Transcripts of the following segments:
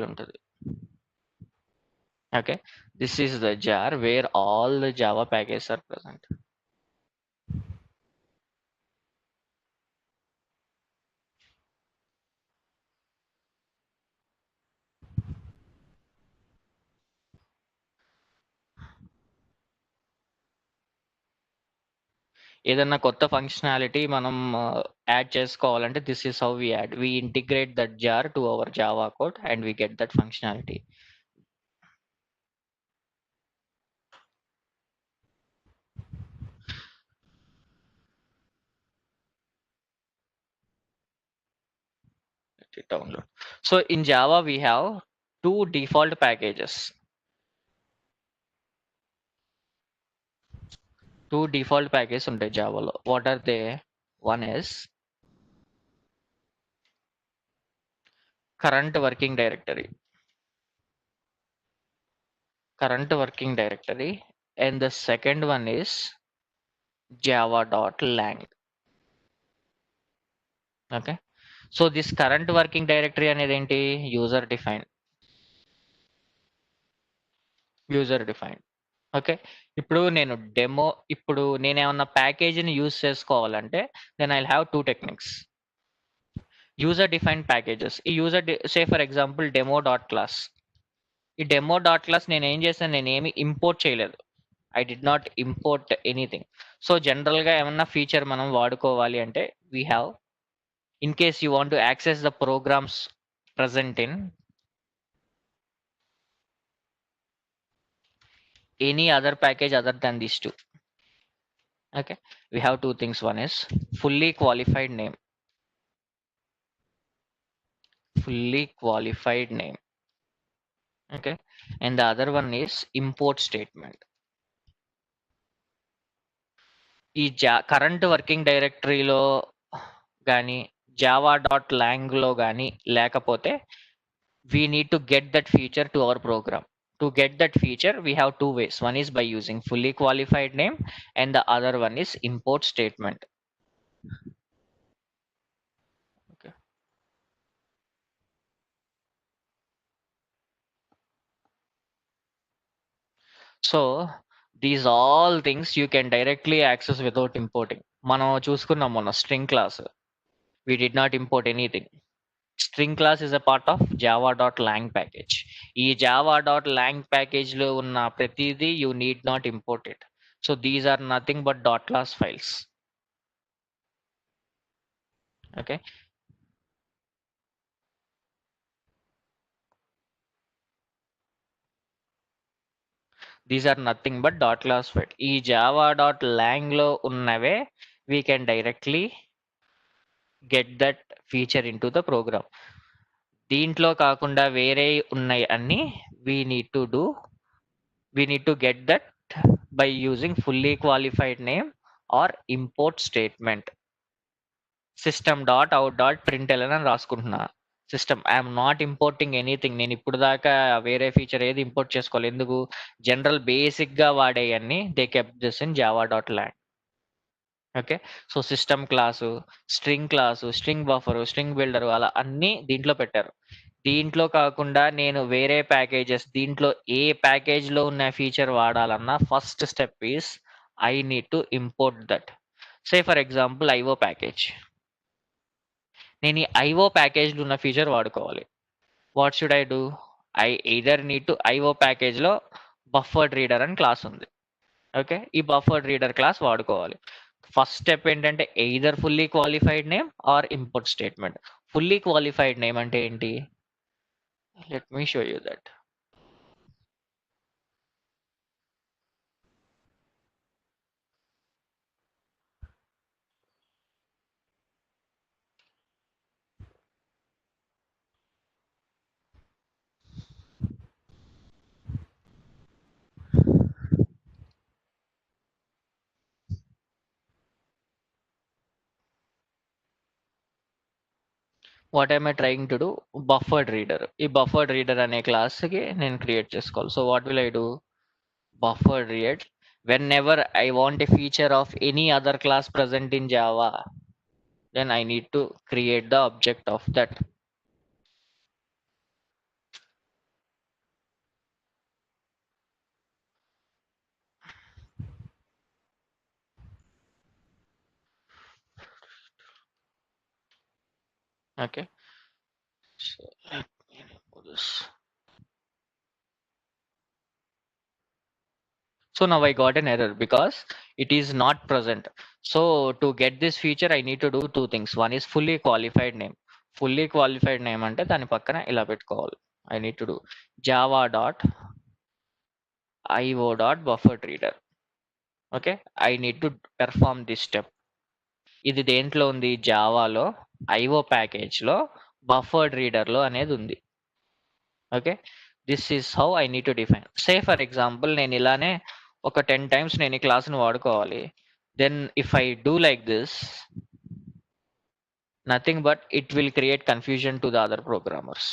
ఉంటుంది. Okay, this is the jar where all the Java packages are present. ఏదన్నా కొత్త functionality మనం add చేసుకోవాలంటే this is how we add. We integrate that jar to our Java code and we get that functionality. Let it download. So in Java we have two default packages. Two default packages ఉంటాయి జావాలో. What are they? One is current working directory. Current working directory, and the second one is java.lang. Okay, so this current working directory అనేది ఏంటి? User defined. User defined. Okay, ఇప్పుడు నేనేమన్నా ప్యాకేజీని use చేసుకోవాలంటే then I have two techniques. User defined packages. ఈ say for example demo dot class. ఈ demo dot class నేను ఏం చేశాను, నేను ఏమి ఇంపోర్ట్ చేయలేదు. I did not import anything. So జనరల్గా ఏమన్నా ఫీచర్ మనం వాడుకోవాలి అంటే we have, in case you want to access the programs present in any other package other than these two. Okay, we have two things. One is fully qualified name. Fully qualified name. Okay, and the other one is import statement. ఈ current working డైరెక్టరీలో కానీ java.lang లో కానీ లేకపోతే we need to get that feature to our program. To get that feature, we have two ways. One is by using fully qualified name, and the other one is import statement. Okay. So these all things you can directly access without importing. మనం చూసుకున్నాం మొన్న string class. We did not import anything. String class is a part of java.lang package. ఈ java.lang package లో ఉన్న ప్రతిదీ you need not import it. So these are nothing but dot class files. Okay, these are nothing but dot class file. ఈ java.lang లో ఉన్నవే we can directly get that feature into the program. దీంట్లో కాకుండా వేరే ఉన్నాయి అన్ని we need to get that by using fully qualified name or import statement. system.out.println అని రాసుకుంటున్నా. System I'm not importing anything. నేను ఇప్పుడు దాకా వేరే ఫీచర్ ఏది ఇంపోర్ట్ చేసుకోవాలి. ఎందుకు? జనరల్ బేసిక్ గా వాడేయన్ని they kept this in java.lang. Okay, so system class, string buffer, string builder అలా అన్ని దీంట్లో పెట్టారు. దీంట్లో కాకుండా నేను వేరే ప్యాకేజెస్, దీంట్లో ఏ ప్యాకేజ్ లో ఉన్న ఫీచర్ వాడాలన్నా first step is I need to import that. Say for example IO package. నేను ఈ ఐఓ ప్యాకేజ్లో ఉన్న ఫీచర్ వాడుకోవాలి. What should I do? I either need to IO ప్యాకేజ్లో బఫర్డ్ రీడర్ అని క్లాస్ ఉంది. ఓకే, ఈ బఫర్డ్ రీడర్ క్లాస్ వాడుకోవాలి. ఫస్ట్ స్టెప్ ఏంటంటే either fully qualified name or import statement. Fully qualified name అంటే ఏంటి? Let me show you that. What I'm I trying to do? Buffered reader. ఈ buffered reader అనే క్లాస్కి నేను create చేసుకోవాలి. So what will I do? Buffered read. Whenever I want a feature of any other class present in Java, then I need to create the object of that. Okay, so let me remove this. So now I got an error because it is not present. So to get this feature, I need to do two things. One is fully qualified name. Fully qualified name అంటే దాని పక్కన ఇలా పెట్టుకోవాలి. I need to do java dot io dot buffered reader. Okay, I need to perform this step. ఇది దేంట్లో ఉంది? జావాలో IO package లో బఫర్డ్ రీడర్ లో అనేది ఉంది. Okay, this is how I need to define. Say for example నేను ఇలానే ఒక 10 టైమ్స్ నేను ఈ క్లాస్ని వాడుకోవాలి. Then if I do like this, nothing but it will create confusion to the other programmers.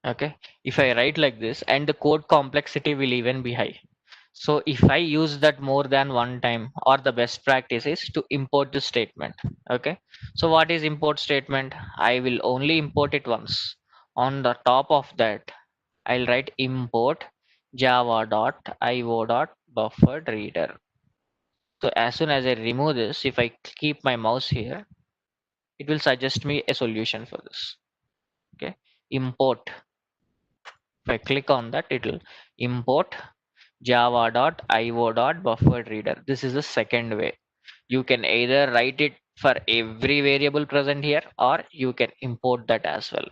Okay, if I write like this, and the code complexity will even be high. So if I use that more than one time, or the best practice is to import the statement. Okay, so what is import statement? I will only import it once. On the top of that, I'll write import java.io.buffered reader. So as soon as I remove this, if I keep my mouse here, it will suggest me a solution for this. Okay, import. If I click on that, it will import java.io.buffered reader. This is the second way. You can either write it for every variable present here, or you can import that as well.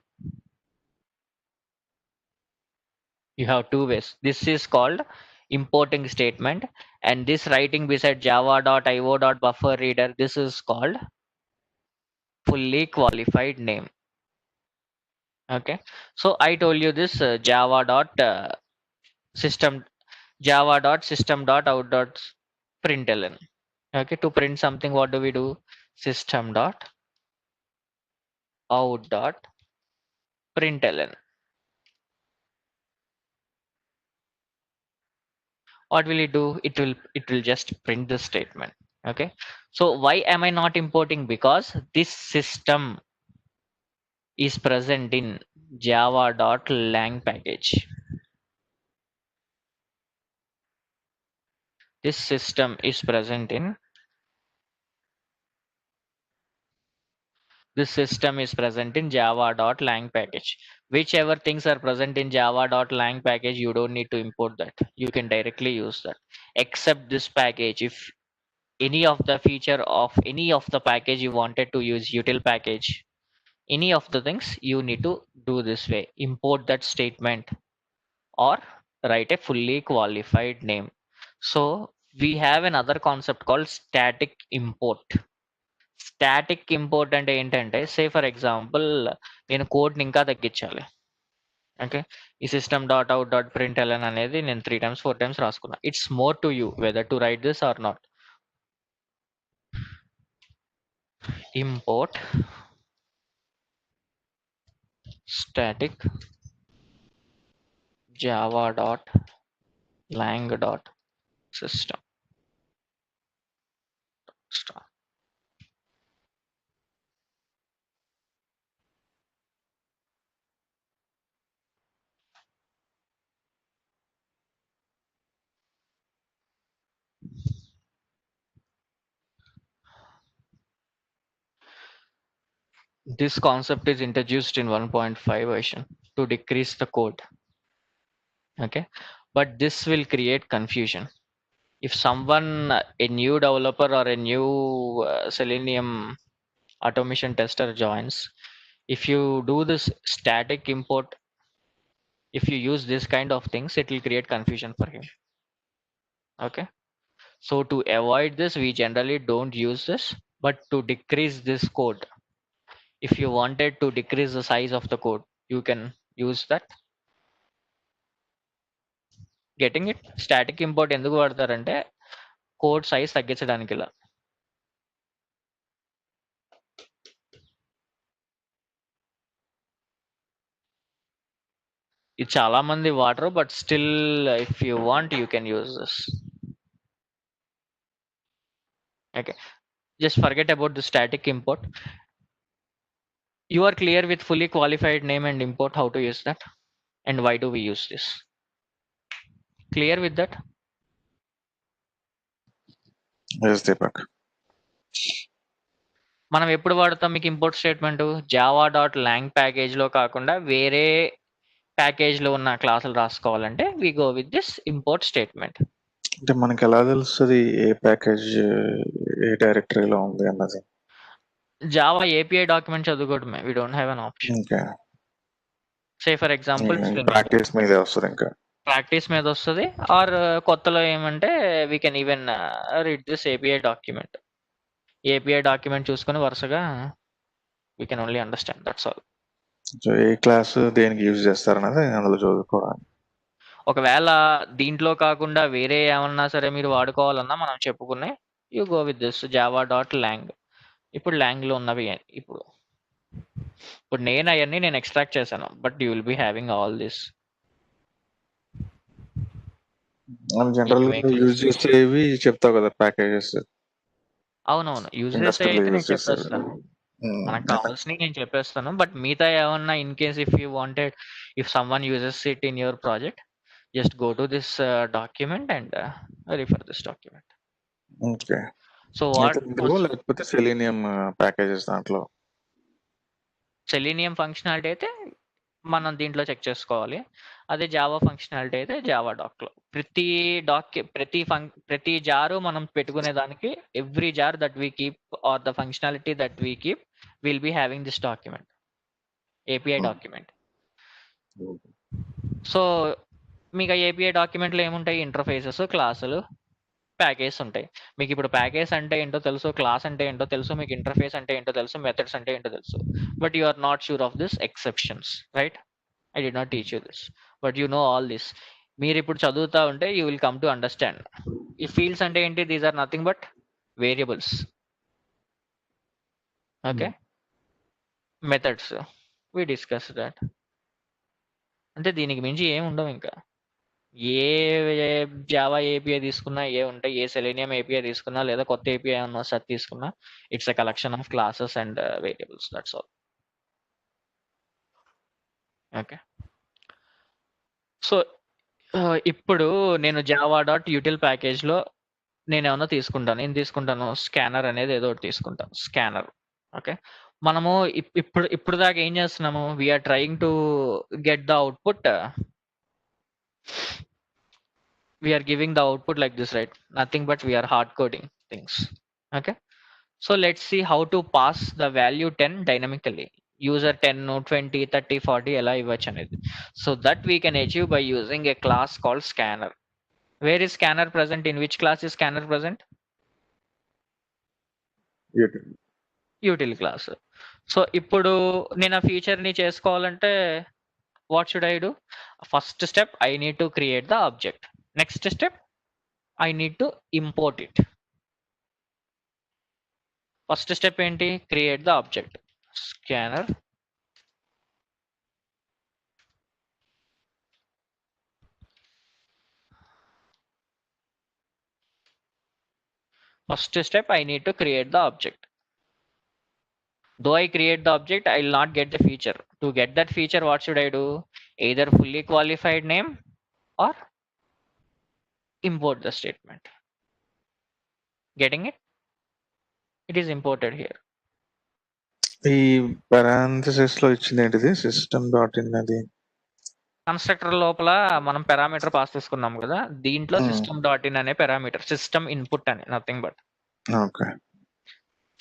You have two ways. This is called importing statement, and this writing beside java.io.buffer reader, this is called fully qualified name. Okay, so I told you this system java.system.out.println. Okay, to print something, what do we do? System.out.println. What will it do? It will just print the statement. Okay, so why am I not importing? Because this system is present in java.lang package. This system is present in java.lang package. Whichever things are present in java.lang package, you don't need to import that. You can directly use that. Except this package, if any of the feature of any of the package you wanted to use, util package, any of the things, you need to do this way. Import that statement or write a fully qualified name. So we have another concept called static import. Static import అంటే ఏంటంటే, సే for example నేను కోడ్ని ఇంకా తగ్గించాలి. Okay, ఈ system dot out dot println అనేది నేను 3 times 4 times రాసుకున్నా. It's more to you whether to write this or not. Import static java dot lang dot system. This concept is introduced in 1.5 version to decrease the code. Okay, but this will create confusion. If someone, a new developer or a new Selenium automation tester joins, if you do this static import, if you use this kind of things, it will create confusion for him. Okay, so to avoid this, we generally don't use this, but to decrease this code, if you wanted to decrease the size of the code, you can use that. Getting it? Static import ఎందుకు వాడతారంటే code size తగ్గించడానికి. ఇలా ఇది చాలా మంది వాడరు, but still if you want you can use this. Okay, just forget about the static import. You are clear with fully qualified name and import how to use that, and why do we use this? Clear with that? Yes, Deepak. మనం ఎప్పుడు వాడతాం మీకు import statement? Java dot lang ప్యాకేజ్లో కాకుండా వేరే ప్యాకేజ్లో ఉన్న క్లాసులు రాసుకోవాలంటే we go with this import statement. అంటే మనకి ఎలా తెలుస్తుంది ఏ ప్యాకేజ్ ఏ డైరెక్టరీలో ఉంది అన్నది? జావా ఏపీఐ డాక్యుమెంట్ చదువుకోవడమే. We don't have an option. ఇంకా సే ఫర్ ఎగ్జాంపుల్ ప్రాక్టీస్ మీదే వస్తుంది. ఇంకా ప్రాక్టీస్ మీద వస్తుంది. ఆర్ కొత్తలో ఏమంటే we can even read this API document. API document చూసుకొని వరుసగా we can only understand, that's all. So A class దేనికి యూజ్ చేస్తారన్నది అందులో చదువుకోవడానికి. ఒకవేళ దీంట్లో కాకుండా వేరే ఏమన్నా సరే మీరు వాడుకోవాలన్నా మనం చెప్పుకునే you go with this Java dot long. ఇప్పుడు లాంగ్లో ఉన్నవి ఇప్పుడు నేను అవన్నీ నేను ఎక్స్ట్రాక్ట్ చేశాను, but you will be having all this. General గా యూజ్ చేసేవి చెప్తావు కదా ప్యాకేజెస్. అవునవును, యూజ్ చేసే అయితే నేను చెప్పేస్తాను, మనకు కావాల్సినవి నేను చెప్పేస్తాను. బట్ మిగతా ఏమన్నా in case if you wanted, if someone uses it in your project, just go to this document and refer this document. Okay. So what లేకపోతే సెలీనియం ప్యాకేజెస్ దాంట్లో సెలీనియం ఫంక్షనాలిటీ అయితే మనం దీంట్లో చెక్ చేసుకోవాలి. అదే జావా ఫంక్షనాలిటీ అయితే Java డాక్లో ప్రతి జారు మనం పెట్టుకునే దానికి every jar that we keep are the functionality that we keep will be having this document, API document. So మీకు ఆ ఏపీఐ డాక్యుమెంట్లో ఏముంటాయి? ఇంటర్ఫేసెస్, క్లాసులు, ప్యాకేజ్ ఉంటాయి. మీకు ఇప్పుడు ప్యాకేజ్ అంటే ఏంటో తెలుసు, క్లాస్ అంటే ఏంటో తెలుసు, మీకు ఇంటర్ఫేస్ అంటే ఏంటో తెలుసు, మెథడ్స్ అంటే ఏంటో తెలుసు. But you are not sure of this exceptions, right? I did not teach you this, but you know all this. మీరు ఇప్పుడు చదువుతా ఉంటే you will come to understand. ఈ ఫీల్డ్స్ అంటే ఏంటి? These are nothing but variables. Okay, methods we discussed that. అంటే దీనికి మించి ఏమి ఉండవు. ఇంకా ఏ జావా ఏపీఐ తీసుకున్నా ఏ ఉంటాయి, ఏ సెలీనియం ఏపీఐ తీసుకున్నా లేదా కొత్త ఏపీఐ అన్న సెట్ తీసుకున్నా, it's a collection of classes and variables, that's all. Okay, so ఇప్పుడు నేను జావా డాట్ యూటిల్ ప్యాకేజ్లో నేను ఏమన్నా తీసుకుంటాను. ఏం తీసుకుంటాను? స్కానర్ అనేది ఏదో ఒకటి తీసుకుంటాను, స్కానర్. ఓకే, మనము ఇప్పుడు దాకా ఏం చేస్తున్నాము? We are trying to get the output, we are giving the output like this, right? Nothing but we are hard coding things. Okay, so let's see how to pass the value 10 dynamically. User 10, 20, 30, 40 ఎలా ఇవ్వచ్చు అనేది. So that we can achieve by using a class called scanner. Where is scanner present? In which class is scanner present? Util class. So ఇప్పుడు నేను ఆ ఫీచర్ని చేసుకోవాలంటే what should I do? First step, I need to create the object. Next step, I need to import it. First step ఏంటి? Create the object. Scanner first step, I need to create the object. Though I create the object, I will not get the feature. To get that feature, what should I do? Either fully qualified name or import the statement. Getting it? It is imported here. ఈ parenthesis లో ఇచ్చింది ఏంటిది? System dot in అది constructor లోపల మనం parameter pass చేసుకున్నాం కదా, దీంట్లో సిస్టమ్ డాట్ ఇన్ అనే పారామీటర్, సిస్టమ్ ఇన్పుట్ అని, నథింగ్ బట్. ఓకే,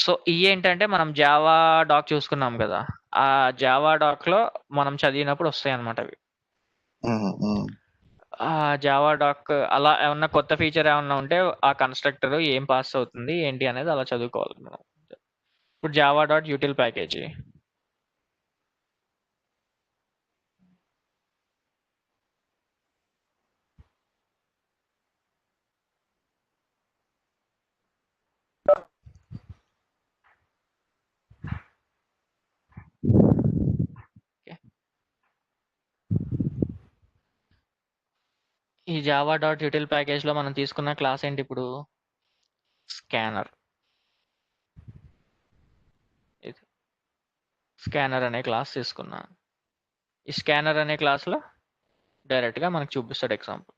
సో ఈ ఏంటంటే మనం జావా డాక్ చూసుకున్నాం కదా, ఆ జావా డాక్ లో మనం చదివినప్పుడు వస్తాయి అన్నమాట అవి. ఆ జావా డాక్ అలా ఏమన్నా కొత్త ఫీచర్ ఏమన్నా ఉంటే ఆ కన్స్ట్రక్టర్ ఏం పాస్ అవుతుంది ఏంటి అనేది అలా చదువుకోవాలి మనం. ఇప్పుడు జావా డాట్ యూటిల్ ప్యాకేజీ, ఈ జావా డాట్ యూటిల్ ప్యాకేజ్ లో మనం తీసుకున్న క్లాస్ ఏంటి ఇప్పుడు? స్కానర్. స్కానర్ అనే క్లాస్ తీసుకున్నా. ఈ స్కానర్ అనే క్లాస్లో డైరెక్ట్గా మనకు చూపిస్తాడు ఎగ్జాంపుల్.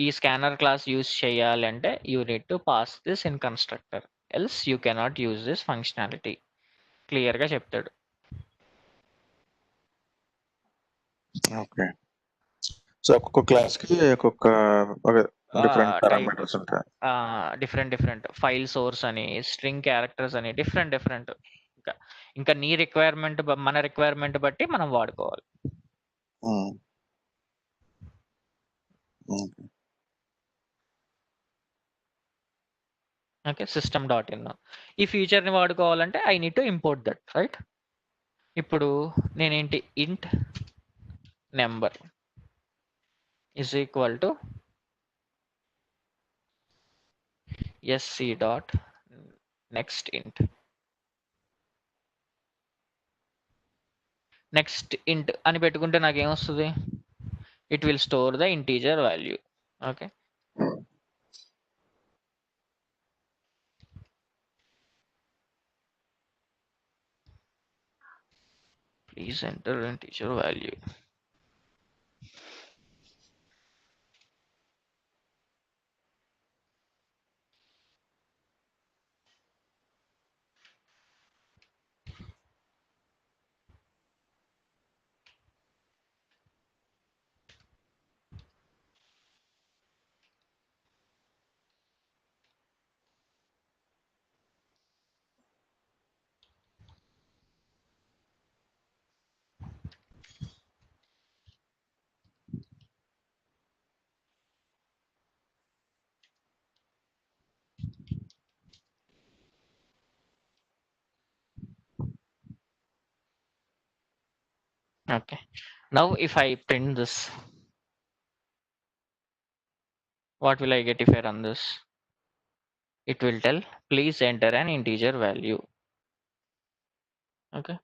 ఈ స్కానర్ క్లాస్ యూజ్ చేయాలంటే you need to pass this in constructor, else you cannot use this functionality. క్లియర్గా చెప్తాడు. ఓకే. సో ఒక్కొక్క క్లాస్ కి ఒక్కొక్క డిఫరెంట్ టైప్ పారామీటర్స్ ఉంటాయి. డిఫరెంట్ ఫైల్ సోర్స్ అని, స్ట్రింగ్ క్యారెక్టర్స్ అని, డిఫరెంట్ ఇంకా ఇంకా నీ రిక్వైర్మెంట్ మన రిక్వైర్మెంట్ బట్టి మనం వాడుకోవాలి. ఉమ్. ఓకే. Okay, system.in. ఈ ఫీచర్ని వాడుకోవాలంటే I need to import that, right? ఇప్పుడు నేనేంటి int number is equal to sc dot next int. Next ఇంట్ అని పెట్టుకుంటే నాకు ఏమొస్తుంది? It will store the integer value. Okay, please enter integer value. Okay, now if I print this, what will I get if I run this? It will tell please enter an integer value. Okay,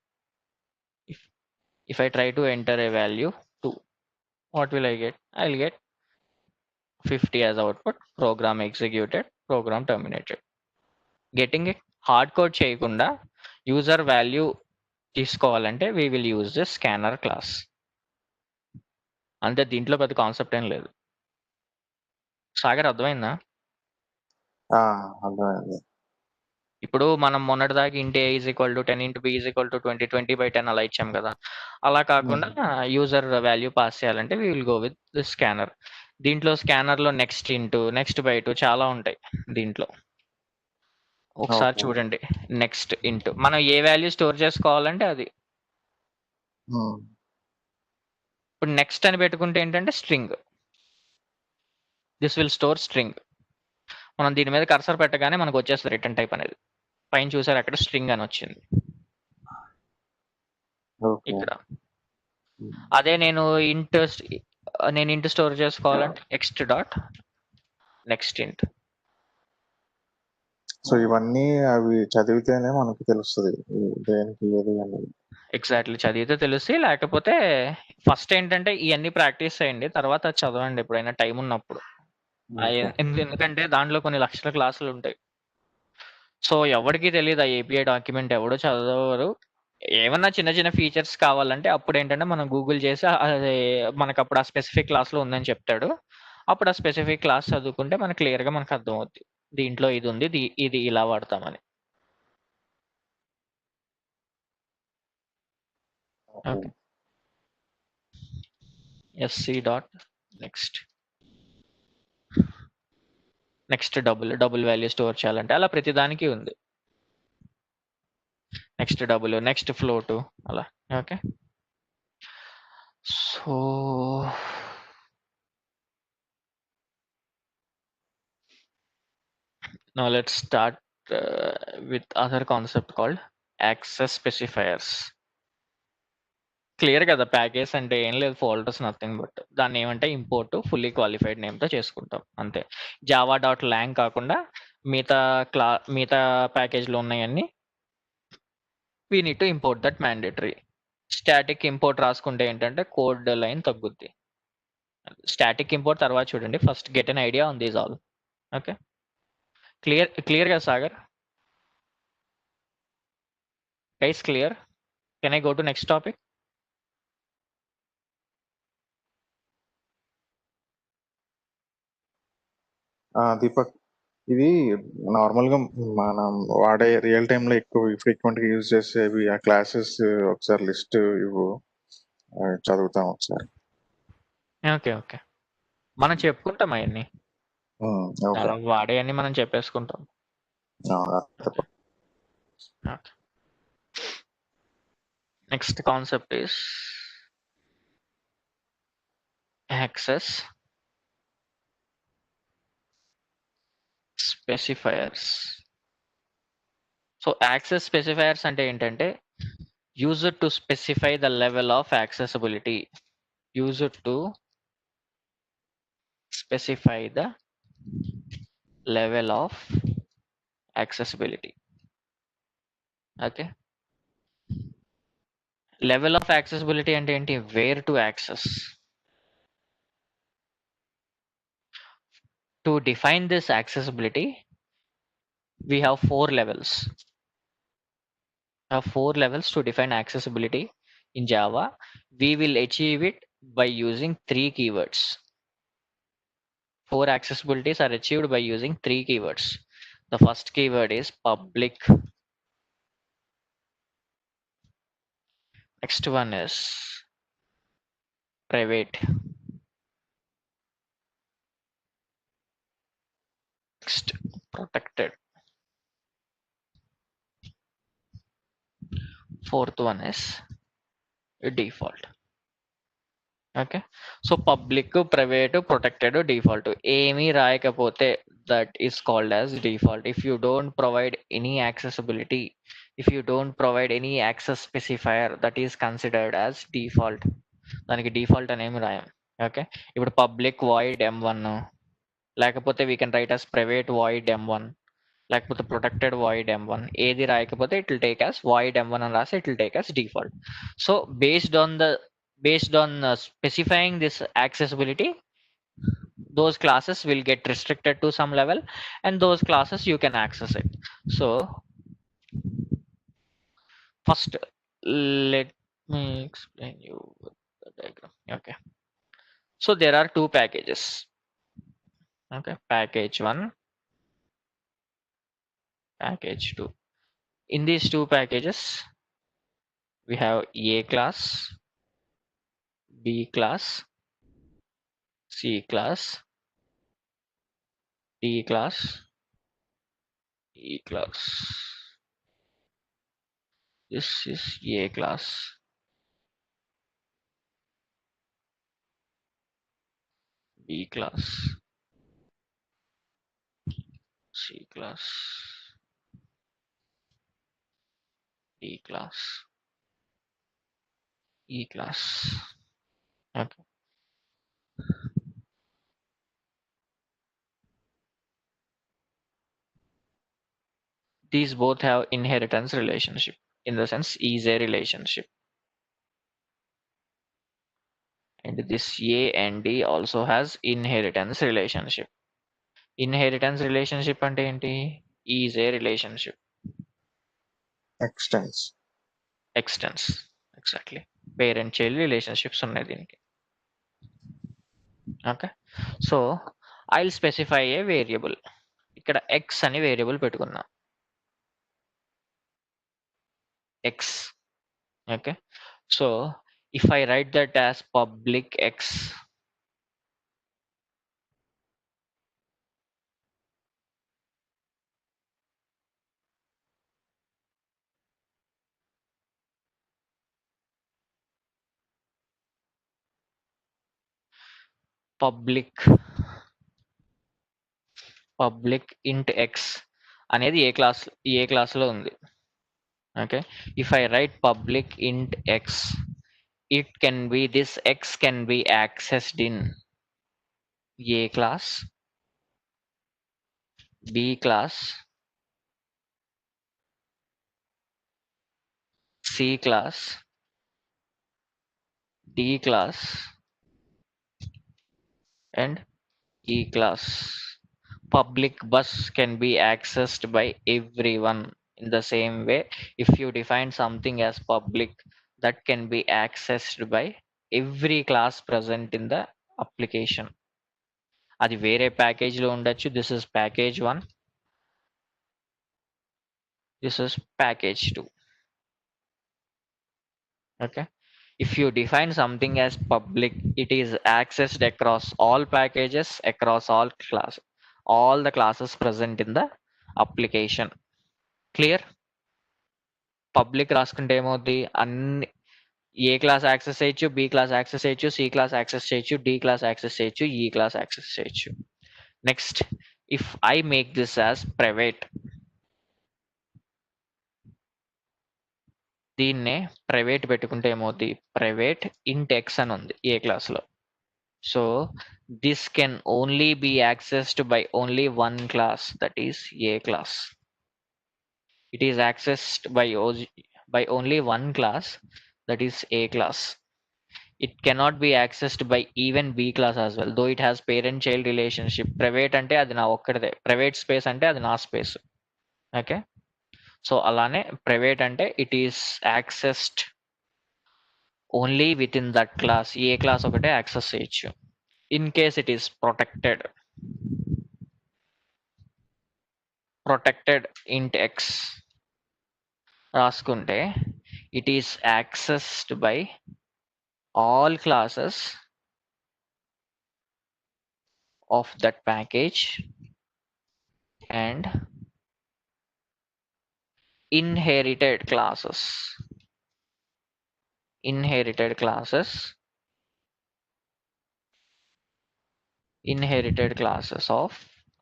if I try to enter a value 2, what will I get? I'll get 50 as output. Program executed, program terminated. Getting it? Hard code చేయకుండా user value తీసుకోవాలంటే we will use this scanner class. అంతే, దీంట్లో పెద్ద concept ఏం లేదు. సాగర్ అర్థమైందా? అర్థమైంది. ఇప్పుడు మనం మొన్నటిదాకా int a is equal to 10 int b is equal to 20/10 అలా ఇచ్చాం కదా. అలా కాకుండా యూజర్ వాల్యూ పాస్ చేయాలంటే we will go with this scanner. దీంట్లో స్కానర్లో next int, next byte too చాలా ఉంటాయి దీంట్లో. ఒకసారి Okay. చూడండి. నెక్స్ట్ ఇంటూ మనం ఏ వాల్యూ స్టోర్ చేసుకోవాలంటే అది. ఇప్పుడు నెక్స్ట్ అని పెట్టుకుంటే ఏంటంటే string, this will store string. మనం దీని మీద కర్సర్ పెట్టగానే మనకు వచ్చేస్తుంది రిటర్న్ టైప్ అనేది. పైన చూసారు అక్కడ స్ట్రింగ్ అని వచ్చింది Okay. ఇక్కడ. అదే నేను ఇంట్ స్టోర్ చేసుకోవాలంటే నెక్స్ట్ డాట్ నెక్స్ట్ ఇంట్. సో ఇవన్నీ అవి చదివితేనే మనకు తెలుస్తుంది దేనికి ఏది అనేది. ఎగ్జాక్ట్లీ, చదివితే తెలిసి, లేకపోతే ఫస్ట్ ఏంటంటే ఇవన్నీ ప్రాక్టీస్ చేయండి, తర్వాత అది చదవండి ఎప్పుడైనా టైం ఉన్నప్పుడు. Okay. ఎందుకంటే దాంట్లో కొన్ని లక్షల క్లాసులు ఉంటాయి. సో ఎవరికి తెలియదు ఆ ఏపీఐ డాక్యుమెంట్, ఎవడు చదవరు. ఏమన్నా చిన్న చిన్న ఫీచర్స్ కావాలంటే అప్పుడు ఏంటంటే మనం గూగుల్ చేసి అది మనకు అప్పుడు ఆ స్పెసిఫిక్ క్లాస్లో ఉందని చెప్తాడు. అప్పుడు ఆ స్పెసిఫిక్ క్లాస్ చదువుకుంటే మనకు క్లియర్గా మనకు అర్థమవుద్ది దీంట్లో ఇది ఉంది, ఇది ఇలా వాడతామని. Okay, SC dot next. Next double value store చేయాలంటే అలా ప్రతిదానికి ఉంది. నెక్స్ట్ డబుల్, నెక్స్ట్ ఫ్లోట్ అలా. Okay, so now let's start with other concept called access specifiers. Clear కదా? ప్యాకేజ్ అంటే ఏం లేదు, ఫోల్డర్స్ నథింగ్ బట్ దాన్ని ఏమంటే ఇంపోర్ట్ ఫుల్లీ క్వాలిఫైడ్ నేమ్తో చేసుకుంటాం అంతే. జావా డాట్ ల్యాంగ్ కాకుండా మిగతా ప్యాకేజ్లో ఉన్నాయన్నీ we need to import that mandatory. Static import రాసుకుంటే ఏంటంటే కోడ్ లైన్ తగ్గుద్ది. స్టాటిక్ ఇంపోర్ట్ తర్వాత చూడండి, first get an idea on these all. Okay, clear కదా Sagar? Guys clear? Can I go to next topic? Deepak, ఇది నార్మల్ గా మనం వాడే రియల్ టైమ్ లో ఎక్కువ ఫ్రీక్వెంట్ గా యూజ్ చేసేవి ఆ క్లాసెస్ ఒకసారి లిస్ట్ ఇవ్వు, చదువుతాం ఒకసారి. Okay, okay. మనం చెప్పుకుంటాం అవన్నీ. ఓకే. మనం వాడేవన్నీ మనం చెప్పేసుకుంటాం. Okay. Next concept is access specifiers. So access specifiers అంటే ఏంటంటే use to specify the level of accessibility. Use to specify the level of accessibility. Okay. Level of accessibility అంటే ఏంటి? Where to access. To define this accessibility, we have 4 levels. We have 4 levels to define accessibility in Java. We will achieve it by using 3 keywords. 4 accessibilities are achieved by using 3 keywords. The first keyword is public. Next one is private. Next, protected. Fourth one is default. Okay. So public, private, protected, default ఏమీ రాయకపోతే that is called as default. If you don't provide any accessibility, if you don't provide any access specifier, that is considered as default. దానికి default అనేమి రాయం. Okay. ఇప్పుడు public void M1, లేకపోతే we can write as private void M1, లేకపోతే protected void M1. ఏది రాయకపోతే it will take as void M1 అని రాసి it will take as default. So based on specifying this accessibility, those classes will get restricted to some level, and those classes you can access it. So first let me explain you the diagram. Okay. So there are 2 packages. Okay. Package 1, package 2. In these 2 packages, we have A class, B class, C class, D class, E class. This is A class, B class, C class, D class, E class. Okay. These both have inheritance relationship. In the sense, is a relationship. And this A and D also has inheritance relationship. Inheritance relationship అంటే ఏంటి? Is a relationship. ఎక్స్టెన్స్. Extends. Exactly. Parent child relationships ఉన్నాయి దీనికి. Okay. So I'll specify ఏ variable. ఇక్కడ x అని variable పెట్టుకున్నా. x. Okay. So if I write that as public x, public int x అనేది ఏ class లో ఉంది. Okay. If I right public int x, it can be, this x can be accessed in A class, B class, C class, D class, and E class. Public bus can be accessed by everyone in the same way. If you define something as public, that can be accessed by every class present in the application. అది వేరే package లో ఉండొచ్చు. This is package 1, this is package 2. Okay, if you define something as public, it is accessed across all packages, across all the classes present in the application. Clear? Public రాసుకుంటే ఏమవుద్ది, అన్ని ఏ class access చేయొచ్చు, B class access చేయొచ్చు, C class access చేయొచ్చు, D class access చేయొచ్చు, ఈ class access చేయొచ్చు. Next, if I make this as private, దీన్నే ప్రైవేట్ పెట్టుకుంటే ఏమవుద్ది, ప్రైవేట్ ఇంట్ ఎక్స్ అని ఉంది ఏ క్లాస్ లో. So this can only B accessed by only one class, that is a class. It is accessed by only one class, that is A class. It cannot be accessed by even B class as well, though it has parent child relationship. Private ante adi na okkade, private space ante adi na space. Okay, so alane private ante it is accessed only within that class. A class okate access cheyochu. In case it is protected int x రాసుకుంటే, it is accessed by all classes of that package and inherited classes of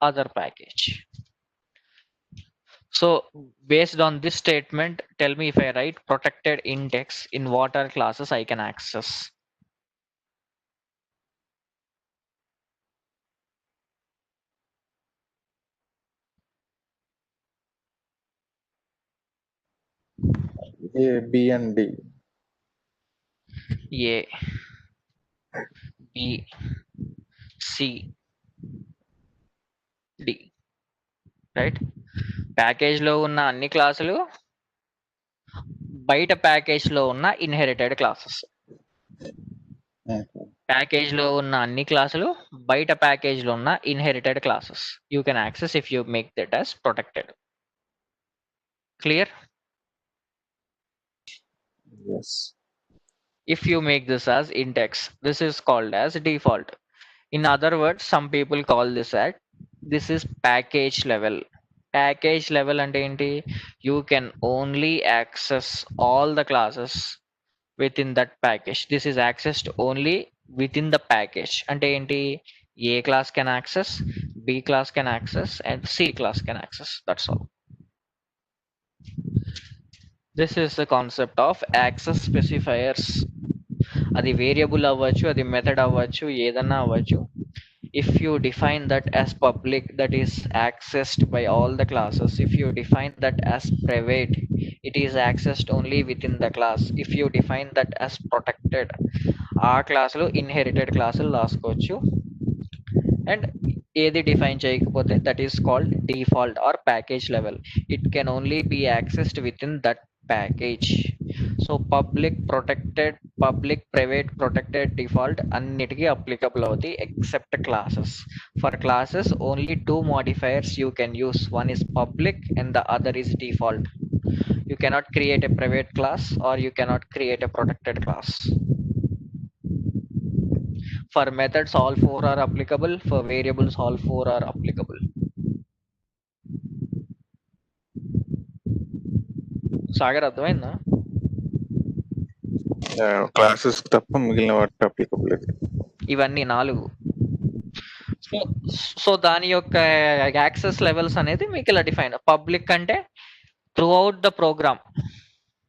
other package. So based on this statement, tell me if I write protected int x, in what are classes I can access? A, B and D. A, B, C, D, right? Package లో ఉన్న అన్ని క్లాసులు బయట package లో ఉన్న inherited classes. Package లో ఉన్న అన్ని క్లాసులు బయట ప్యాకేజ్ లో ఉన్న inherited classes you can access if you make that as protected. Clear? Yes. If you make this as int x, this is called as default. In other words, some people call this is package level. Package level అంటే ఏంటి, you can only access all the classes within that package. This is accessed only within the package. అంటే ఏంటి, A class can access, B class can access, and C class can access. That's all. This is the concept of access specifiers. అది variable అవ్వచ్చు, అది method అవ్వచ్చు, ఏదన్నా అవ్వచ్చు. If you define that as public, that is accessed by all the classes. If you define that as private, it is accessed only within the class. If you define that as protected, ఆ క్లాసులు inherited క్లాసులు రాసుకోవచ్చు. And ఏది define చేయకపోతే that is called default or package level. It can only be accessed with in that package. So public, protected, public, private, protected, default అన్నిటికీ applicable అవుతాయి except classes. For classes only 2 modifiers you can use. One is public and the other is default. You cannot create a private class or you cannot create a protected class. For methods, all 4 are applicable. For variables, all 4 are applicable. Sagar అర్థమైందా? Classes తప్ప మిగిలిన వాటి applicable. ఇవన్నీ 4. So దాని యొక్క access levels అనేది మీకు ఇలా డిఫైన్. పబ్లిక్ అంటే throughout the program,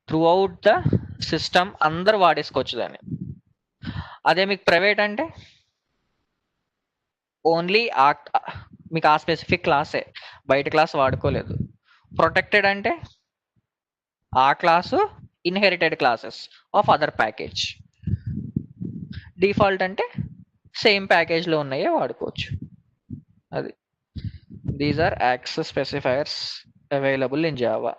throughout the system అందరు వాడేసుకోవచ్చు దాన్ని. అదే మీకు ప్రైవేట్ అంటే ఓన్లీ మీకు ఆ స్పెసిఫిక్ క్లాసే, బయట క్లాస్ వాడుకోలేదు. ప్రొటెక్టెడ్ అంటే ఆ class inherited classes of other package. Default అంటే సేమ్ ప్యాకేజ్లో ఉన్నాయే వాడుకోవచ్చు. అది these are access specifiers available in Java.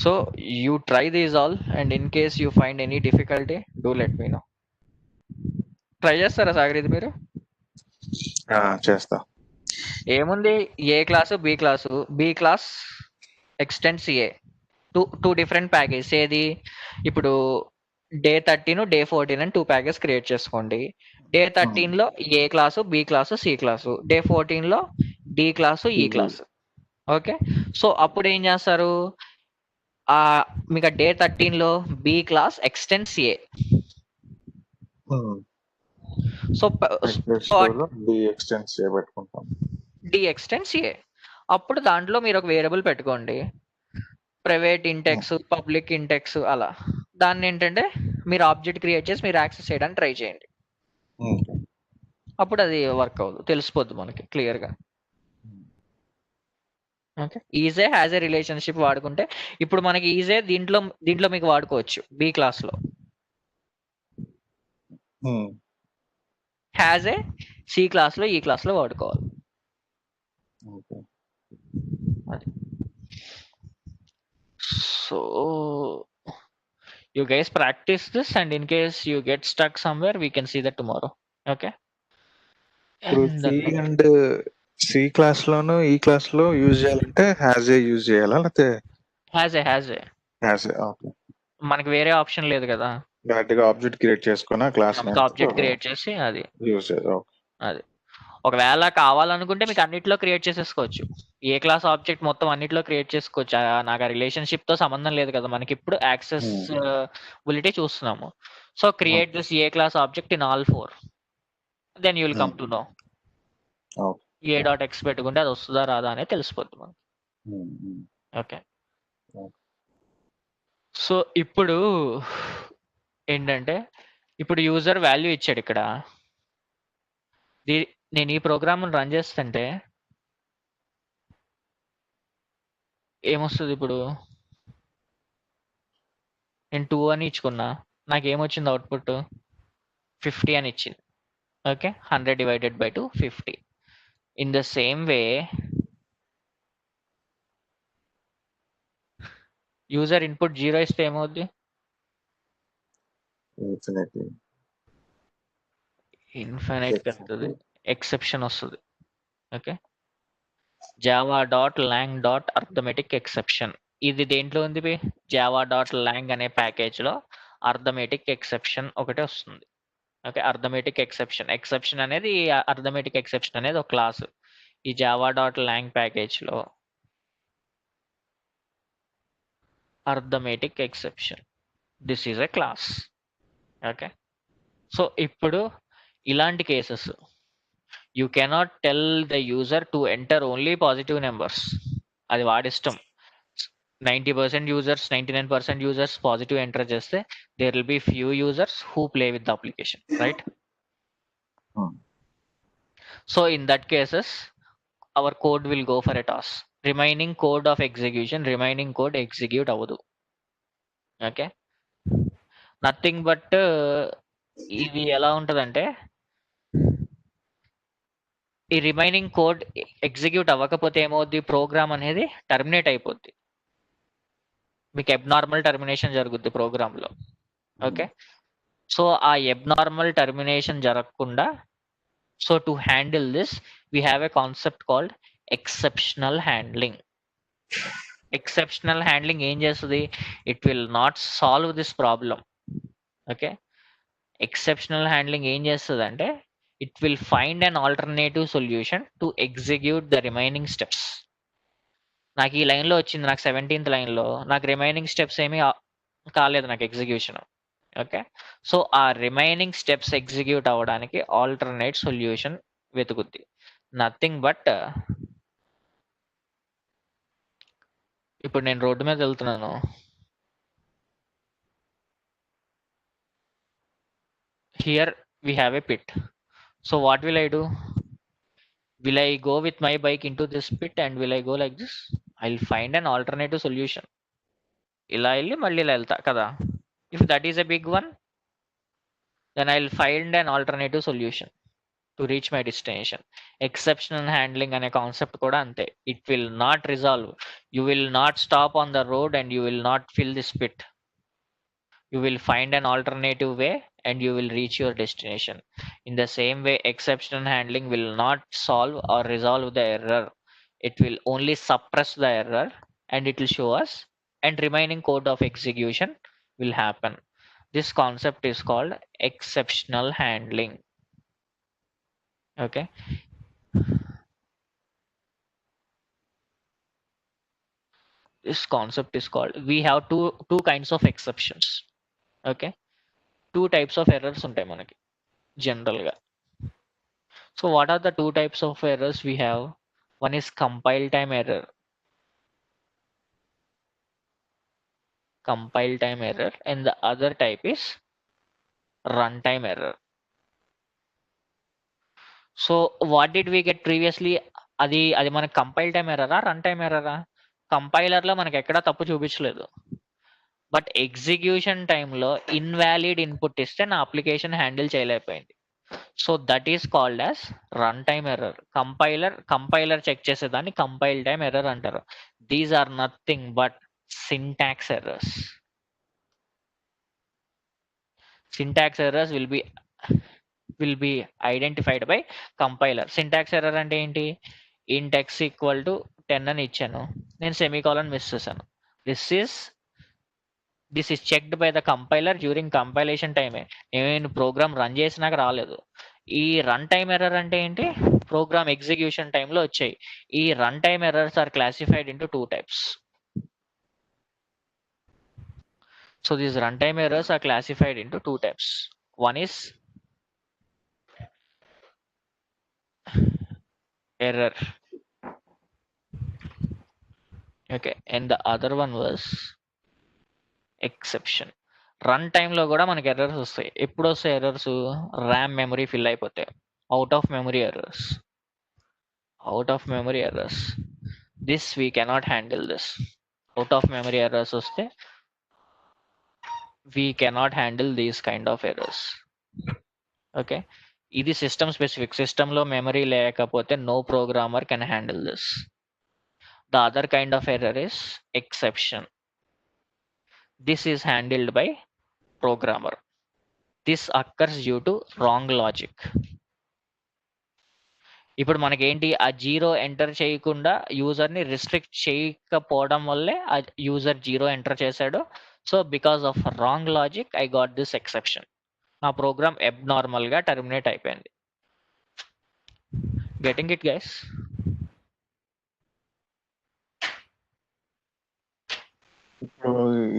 So you try these all, and in case you find any difficulty, do let me know. Try చేస్తారా సాగర్ ఇది మీరు? చేస్తా. ఏముంది, A class B class, B class extends A two different package. ఏది ఇప్పుడు day 13 day 14 అని 2 package create చేసుకోండి. Day 13 లో A class B class C class, day 14 లో D class E class. Okay, so అప్పుడు ఏం చేస్తారు, ఆ మీకు డే 13 లో B class extends A. So D extends చేయబెట్టుకుంటాం. D extends A. అప్పుడు దాంట్లో మీరు ఒక వేరియబుల్ పెట్టుకోండి, ప్రైవేట్ ఇంటెక్స్, పబ్లిక్ ఇంటెక్స్ అలా. దాన్ని ఏంటంటే మీరు ఆబ్జెక్ట్ క్రియేట్ చేసి మీరు యాక్సెస్ చేయడానికి ట్రై చేయండి. అప్పుడు అది వర్క్ అవ్వదు, తెలిసిపోద్ది మనకి క్లియర్గా. Okay, EJ has a relationship వాడుకుంటే ఇప్పుడు మనకి ఈజే దీంట్లో మీకు వాడుకోవచ్చు బి క్లాస్లో. హ్యాజ్ ఏ సి క్లాస్లో ఈ క్లాస్లో వాడుకోవాలి. అది. So you guys practice this, and in case you get stuck somewhere, we can see that tomorrow. Okay. ఇప్పుడు సి అండ్ సి క్లాస్ లోను ఈ క్లాస్ లో యూజ్ చేయాలంటే హ్యాజ్ ఏ యూజ్ చేయాలా, లేకపోతే హ్యాజ్ ఏ ఓకే, మనకి వేరే ఆప్షన్ లేదు కదా. డైరెక్ట్ గా ఆబ్జెక్ట్ క్రియేట్ చేసుకున్న క్లాస్ ఆబ్జెక్ట్ క్రియేట్ చేసి అది యూజ్ చేయాలి. అది ఒకవేళ కావాలనుకుంటే మీకు అన్నిట్లో క్రియేట్ చేసేసుకోవచ్చు. ఏ క్లాస్ ఆబ్జెక్ట్ మొత్తం అన్నిట్లో క్రియేట్ చేసుకోవచ్చు. నాకు ఆ రిలేషన్షిప్ తో సంబంధం లేదు కదా, మనకి ఇప్పుడు యాక్సెసిబిలిటీ చూస్తున్నాము. So create this A class object in all 4, then you will come to know. A dot X పెట్టుకుంటే అది వస్తుందా రాదా అనేది తెలిసిపోద్ది మనకి. ఓకే, సో ఇప్పుడు ఏంటంటే ఇప్పుడు యూజర్ వాల్యూ ఇచ్చాడు ఇక్కడ. నేను ఈ ప్రోగ్రామ్ రన్ చేస్తుంటే ఏమొస్తుంది, ఇప్పుడు నేను 2 అని ఇచ్చుకున్నా, నాకు ఏమొచ్చింది అవుట్పుట్ 50 అని ఇచ్చింది. Okay, 100 divided by 2 50. In the same way user input 0 ఇస్తే ఏమవుద్ది, ఇన్ఫైనైట్ వస్తుంది, ఎక్సెప్షన్ వస్తుంది. Okay, Java dot long dot arithmetic exception. ఇది దేంట్లో ఉంది, జావా డాట్ లాంగ్ అనే ప్యాకేజ్లో అర్థమెటిక్ ఎక్సెప్షన్ ఒకటే వస్తుంది. ఓకే, అర్థమెటిక్ ఎక్సెప్షన్ అనేది అర్థమెటిక్ ఎక్సెప్షన్ అనేది ఒక క్లాసు. ఈ జావా డాట్ లాంగ్ ప్యాకేజ్లో arithmetic exception, this is a class. Okay, so ఇప్పుడు ఇలాంటి cases you cannot tell the user to enter only positive numbers. అది వాడిష్టం. 90% యూజర్స్ 99% యూజర్స్ పాజిటివ్ ఎంటర్ చేస్తే there will be few users who play with the application, right? So in that cases our code will go for a toss. Remaining code of execution, remaining code execute అవ్వదు. Okay, nothing but ఇది ఎలా ఉంటుందంటే ఈ remaining code execute అవ్వకపోతే ఏమవుద్ది, programme అనేది terminate అయిపోద్ది. మీకు అబ్నార్మల్ టర్మినేషన్ జరుగుద్ది ప్రోగ్రాంలో. ఓకే, సో ఆ అబ్నార్మల్ టర్మినేషన్ జరగకుండా, so to handle this we have a concept called exceptional handling. Exceptional handling ఏం చేస్తుంది, it will not solve this problem. Okay, exceptional handling ఏం చేస్తుంది అంటే it will find an alternative solution to execute the remaining steps. నాకు ఈ లైన్లో వచ్చింది, నాకు 17th లైన్లో నాకు రిమైనింగ్ స్టెప్స్ ఏమీ కాలేదు నాకు ఎగ్జిక్యూషన్. ఓకే, సో ఆ రిమైనింగ్ స్టెప్స్ ఎగ్జిక్యూట్ అవ్వడానికి ఆల్టర్నేట్ సొల్యూషన్ వెతుకుద్ది. నథింగ్ బట్ ఇప్పుడు నేను రోడ్డు మీద వెళ్తున్నాను, here we have a pit. So what will I do, will I go with my bike into this pit and will I go like this? I'll find an alternative solution. ఇలా వెళ్ళి మళ్ళీ ఇలా వెళ్తా కదా. If that is a big one, then I'll find an alternative solution to reach my destination. Exceptional handling అనే concept కూడా అంతే. It will not resolve. You will not stop on the road and you will not fill this pit. You will find an alternative way and you will reach your destination. In the same way, exception handling will not solve or resolve the error. It will only suppress the error and it will show us, and remaining code of execution will happen. This concept is called exceptional handling. Okay. This concept is called, we have two kinds of exceptions. Okay. Two types of errors ఉంటాయి మనకి general గా. So what are the two types of errors we have? One is compile time error. Compile time error, and the other type is runtime error. So what did we get previously? అది మనకి compile time ఎర్రరా run time ఎర్రరా? Compiler లో మనకి ఎక్కడా తప్పు చూపించలేదు, but execution టైంలో ఇన్వాలిడ్ ఇన్పుట్ ఇస్తే నా అప్లికేషన్ హ్యాండిల్ చేయలేకపోయింది. So that is called as run time error. Compiler check చేసేదాన్ని కంపైల్ టైమ్ ఎర్రర్ అంటారు. These are nothing but syntax errors. Syntax errors will be identified by compiler. Syntax error అంటే ఏంటి? int x equal to 10 అని ఇచ్చాను, నేను semicolon miss చేశాను. This is checked by the compiler during compilation టైమే. నేను program run చేసినాక రాలేదు. ఈ రన్ టైమ్ ఎర్రర్ అంటే ఏంటి? ప్రోగ్రామ్ ఎగ్జిక్యూషన్ టైంలో వచ్చాయి. ఈ run time errors are classified into two types. So these runtime errors are classified into two types. One is error. Okay, and the other one was exception. Run టైంలో కూడా మనకి errors వస్తాయి. ఎప్పుడు వస్తాయి errors? RAM memory fill అయిపోతాయి. Out of memory errors. This we cannot handle this. Out of memory errors వస్తే we cannot handle these kind of errors. Okay, ఇది system specific. సిస్టంలో మెమరీ లేకపోతే no programmer can handle this. The other kind of error is exception. This is handled by programmer. This occurs due to wrong logic. ఇప్పుడు మనకేంటి, ఆ zero enter చేయకుండా యూజర్ని restrict చేయకపోవడం వల్లే ఆ యూజర్ జీరో ఎంటర్ చేశాడు. So because of wrong logic I got this exception. నా program abnormal గా టర్మినేట్ అయిపోయింది. Getting it guys? ఇప్పుడు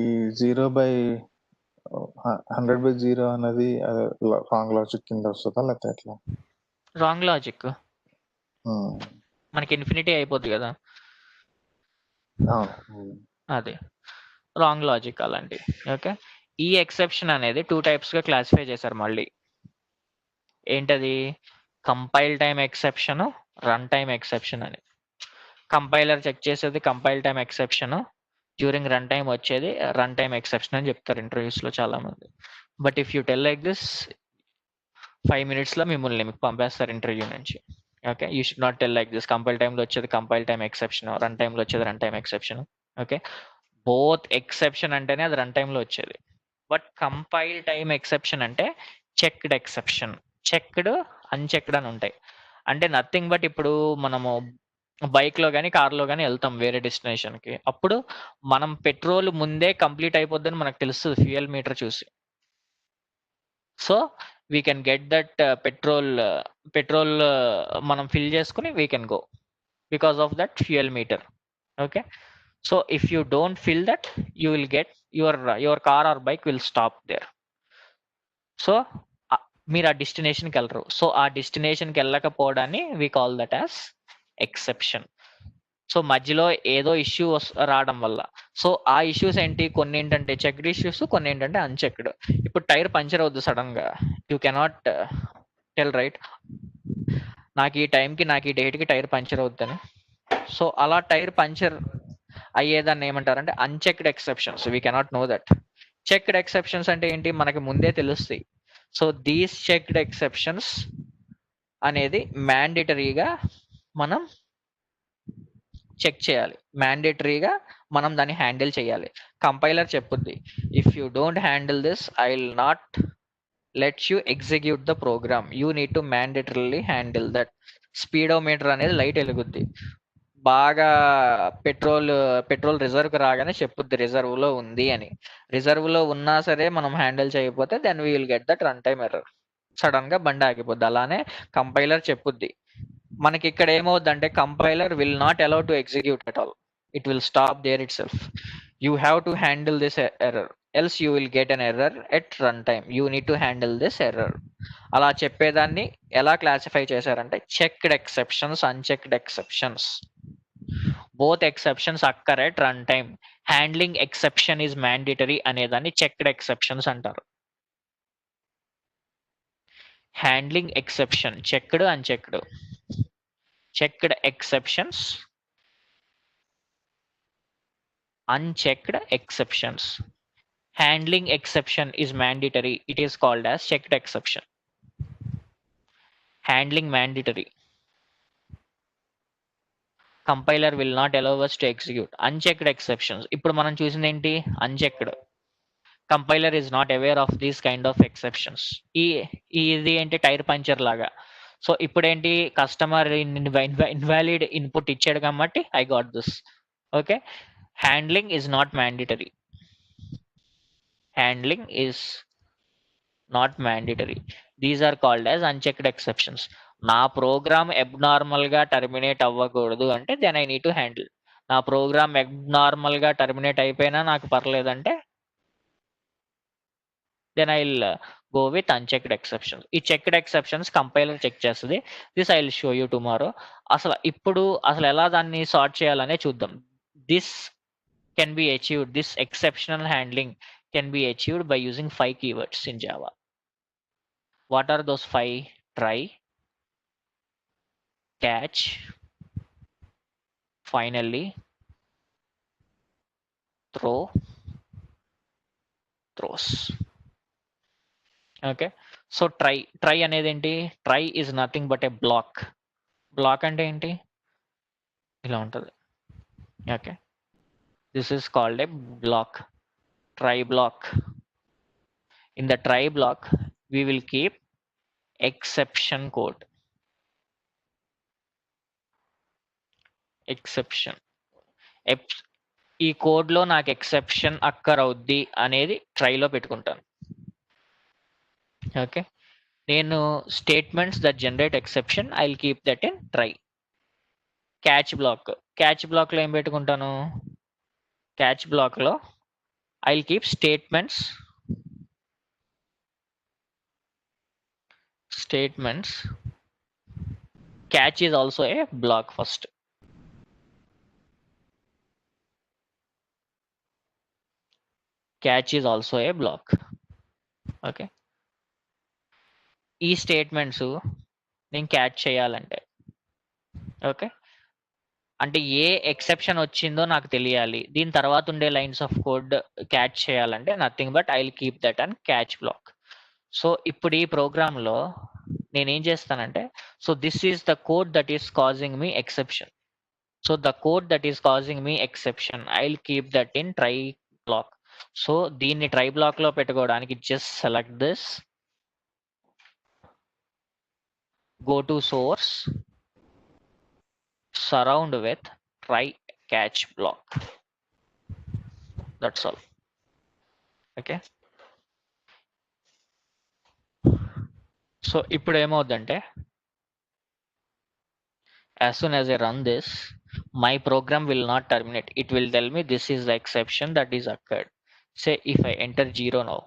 ఈ 0/100/0 అనేది రాంగ్ లాజిక్ కింద వస్తుందా లేకపోతే ఎట్లా? రాంగ్ లాజిక్ మనకి ఇన్ఫినిటీ అయిపోద్ది కదా, అది రాంగ్ లాజిక్ అలాంటి. ఓకే, ఈ ఎక్సెప్షన్ అనేది టూ టైప్స్ గా క్లాసిఫై చేశారు మళ్ళీ. ఏంటది? Compile time exception, run time exception అని. కంపైలర్ చెక్ చేసేది compile time exception, during run time వచ్చేది రన్ టైమ్ ఎక్సెప్షన్ అని చెప్తారు ఇంటర్వ్యూస్ లో చాలా మంది. But if you tell like this 5 minutes లో మిమ్మల్ని మీకు పంపేస్తారు ఇంటర్వ్యూ నుంచి. Okay, you should not tell like this. Compile టైంలో వచ్చేది కంపైల్ టైమ్ ఎక్సెప్షన్, రన్ టైంలో వచ్చేది run time exception. Okay, both exception అంటేనే అది రన్ టైంలో వచ్చేది. బట్ కంపైల్ టైమ్ ఎక్సెప్షన్ అంటే చెక్డ్ ఎక్సెప్షన్. చెక్డ్, అన్చెక్డ్ అని ఉంటాయి. అంటే నథింగ్ బట్ ఇప్పుడు మనము బైక్ లో కానీ కార్లో కానీ వెళ్తాం వేరే డెస్టినేషన్ కి, అప్పుడు మనం పెట్రోల్ ముందే కంప్లీట్ అయిపోద్దని మనకు తెలుస్తుంది ఫ్యూయల్ మీటర్ చూసి. So we can get that petrol మనం ఫిల్ చేసుకుని we can go because of that fuel meter. Okay, so if you don't fill that you will get your car or bike will stop there. So మీరు ఆ డెస్టినేషన్కి వెళ్ళరు. So ఆ డెస్టినేషన్కి వెళ్ళకపోవడాన్ని we call that as exception. So మధ్యలో ఏదో issue రావడం వల్ల. సో ఆ ఇష్యూస్ ఏంటి? కొన్ని ఏంటంటే చెక్డ్ ఇష్యూస్, కొన్ని ఏంటంటే అన్చెక్డ్. ఇప్పుడు టైర్ పంచర్ అవుద్ది సడన్ గా, యూ కెనాట్ టెల్ రైట్ నాకు ఈ టైంకి నాకు ఈ డేట్కి టైర్ పంచర్ అవుద్దని. సో అలా టైర్ పంచర్ అయ్యేదాన్ని ఏమంటారంటే unchecked exceptions. We cannot know that. Checked exceptions అంటే ఏంటి? మనకి ముందే తెలుస్తాయి. సో దీస్ చెక్డ్ ఎక్సెప్షన్స్ అనేది మ్యాండేటరీగా మనం చెక్ చేయాలి. మ్యాండేటరీగా మనం దాన్ని హ్యాండిల్ చేయాలి. కంపైలర్ చెప్పుద్ది, if you don't handle this I will not let you execute the program, you need to mandatorily handle that. Speedometer అనేది లైట్ వెలుగుద్ది. బాగా పెట్రోల్ రిజర్వ్కి రాగానే చెప్పుద్ది రిజర్వ్లో ఉంది అని. రిజర్వ్లో ఉన్నా సరే మనం హ్యాండిల్ చేయకపోతే then we will get that run time error. Sudden గా బండి ఆగిపోద్ది. అలానే కంపైలర్ చెప్పుద్ది. మనకి ఇక్కడ ఏమవుద్దంటే compiler will not allow to execute at all, it will stop there itself. You have to handle this error else you will get an error at run time, you need to handle this error. అలా చెప్పేదాన్ని ఎలా classify చేశారంటే checked exceptions, unchecked exceptions. Both exceptions occur at run time. Handling exception is mandatory అనేదాన్ని checked exceptions అంటారు. Handling exception checked, unchecked. Checked exceptions, unchecked exceptions. Handling exception is mandatory, it is called as checked exception. Handling mandatory, compiler will not allow us to execute. Unchecked exceptions, ఇప్పుడు మనం చూసింది ఏంటి? unchecked. Compiler is not aware of these kind of exceptions. ఇది ఏంటి? Tyre puncture లాగా. So ఇప్పుడు ఏంటి? Customer invalid input ఇచ్చాడు కాబట్టి I got this. Okay, handling is not mandatory. Handling is not mandatory. These are called as unchecked exceptions. నా program abnormal గా terminate అవ్వకూడదు అంటే then I need to handle. నా ప్రోగ్రామ్ అబ్నార్మల్ గా terminate అయిపోయినా నాకు పర్లేదంటే then I will go with unchecked exceptions. ఈ చెక్డ్ ఎక్సెప్షన్స్ కంపైలర్ చెక్ చేస్తుంది. This I will show you tomorrow. ఇప్పుడు ఎలా దాన్ని సార్ట్ చేయాలనే చూద్దాం. This can be achieved, this exceptional handling can be achieved by using 5 keywords in Java. What are those 5? Try, catch, finally, throw, throws. Okay, so try అనేది ఏంటి? Try is nothing but a block. Block అంటే ఏంటి? ఇలా ఉంటుంది. Okay, this is called a block, try block. In the try block we will keep exception code. Exception, ఈ code లో నాకు exception అక్కర్ అవుద్ది అనేది ట్రైలో పెట్టుకుంటాను. ఓకే, నేను statements that generate exception I will keep that in try. Catch black లో ఏం పెట్టుకుంటాను? క్యాచ్ బ్లాక్ లో I will keep statements catch is also a block first. Catch is also a block. Okay, ఈ statements నేను catch చేయాలంటే okay అంటే ఏ exception వచ్చిందో నాకు తెలియాలి. దీని తర్వాత ఉండే లైన్స్ ఆఫ్ కోడ్ క్యాచ్ చేయాలంటే nothing but I will keep that and catch block. So ఇప్పుడు ఈ ప్రోగ్రాంలో నేనేం చేస్తానంటే, so this is the code that is causing me exception. So the code that is causing me exception I will keep that in try block. So దీన్ని try block లో పెట్టుకోవడానికి just select this, go to source, surround with try catch block. That's all. Okay, so ఇప్పుడు ఏమవుద్దంటే as soon as I run this my program will not terminate, it will tell me this is the exception that is occurred. Say if I enter 0 now,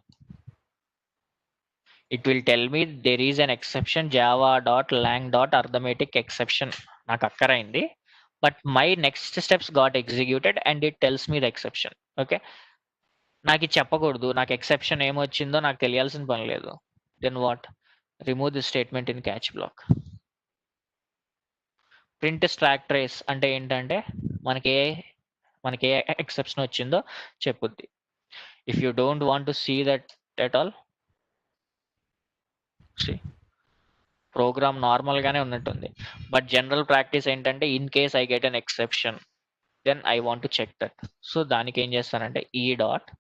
it will tell me there is an exception java.lang.arithmetic exception నాకు అక్కరైంది, but my next steps got executed and it tells me the exception. Okay, నాకు ఇది చెప్పకూడదు, నాకు exception ఏమొచ్చిందో నాకు తెలియాల్సిన పని లేదు. Then what? Remove the statement in catch block. Print stack trace అంటే ఏంటంటే మనకి ఏ ఎక్సెప్షన్ వచ్చిందో చెప్పుద్ది. If you don't want to see that at all, see program normal గానే ఉన్నట్టుంది. బట్ జనరల్ ప్రాక్టీస్ ఏంటంటే in case I get an exception then I want to check that. So దానికి ఏం చేస్తానంటే e dot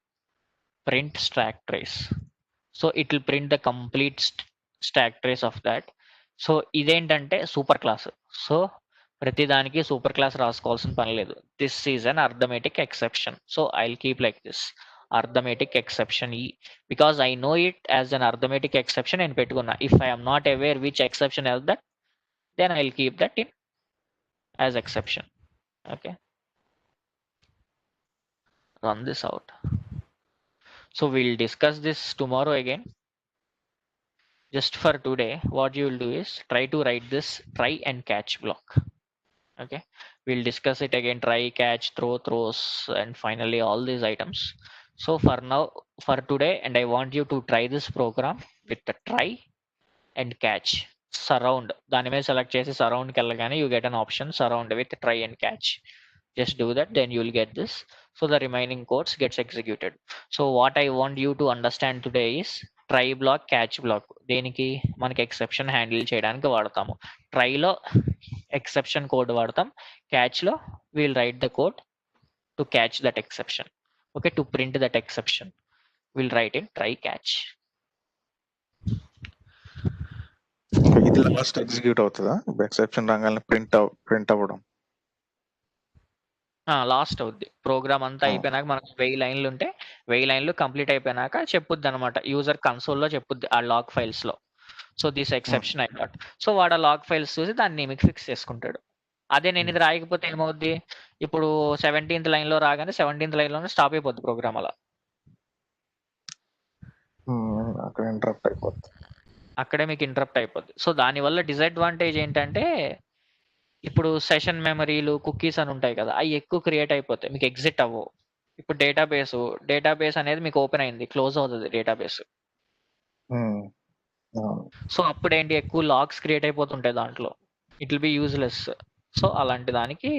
print stack trace. So it will print the complete stack trace of that. So ఇదేంటంటే super class. So ప్రతి దానికి super class రాసుకోవాల్సిన పని లేదు. This is an arithmetic exception. So I will keep like this arithmetic exception ఈ, because I know it as an arithmetic exception నేను పెట్టుకున్నా. If I am not aware which exception help that, then I will keep that in as exception. Okay, run this out. So we'll discuss this tomorrow again. Just for today, what you will do is try to write this try and catch block. Okay, we'll discuss it again, try, catch, throws, and finally all these items. So for now, for today, and I want you to try this program with the try and catch. Surround దాని మీద select చేసి surround కి వెళ్ళగానే you get an option surround with try and catch. Just do that, then you will get this. So the remaining codes gets executed. So what I want you to understand today is try block, catch block. దేనికి మనకి exception handle చేయడానికి వాడతాము. Try లో exception code వాడతాం, catch లో we'll write the code to catch that exception. Okay, to print that exception we'll write in try catch. ఇది last execute అవుతుందా exception రాగానే ప్రింట్ అవ్వడం? లాస్ట్ అవుద్ది. ప్రోగ్రామ్ అంతా అయిపోయినాక మనకు 1000 లైన్లు ఉంటే 1000 లైన్లు కంప్లీట్ అయిపోయినాక చెప్పుద్ది అనమాట, యూజర్ కన్సోల్లో చెప్పుద్ది ఆ లాగ్ ఫైల్స్ లో. So this exception I got. So వాడు ఆ లాగ్ ఫైల్స్ చూసి దాన్ని మీకు ఫిక్స్ చేసుకుంటాడు. అదే నేను ఇది రాయకపోతే ఏమవుద్ది, ఇప్పుడు 17th లైన్ లో రాగానే 17th లైన్ లోనే స్టాప్ అయిపోద్ది ప్రోగ్రామ్. అలా అక్కడ ఇంటరప్ట్ అయిపోద్ది, అక్కడే మీకు ఇంటరప్ట్ అయిపోద్ది. సో దానివల్ల డిసడ్వాంటేజ్ ఏంటంటే ఇప్పుడు సెషన్ మెమరీలు, కుకీస్ అని ఉంటాయి కదా, అవి ఎక్కువ క్రియేట్ అయిపోతాయి, మీకు ఎగ్జిట్ అవ్వవు. ఇప్పుడు డేటాబేస్ అనేది మీకు ఓపెన్ అయింది, క్లోజ్ అవుతుంది డేటాబేస్. సో అప్పుడు ఏంటి, ఎక్కువ లాగ్స్ క్రియేట్ అయిపోతుంటాయి దాంట్లో, it will be useless. So అలాంటి దానికి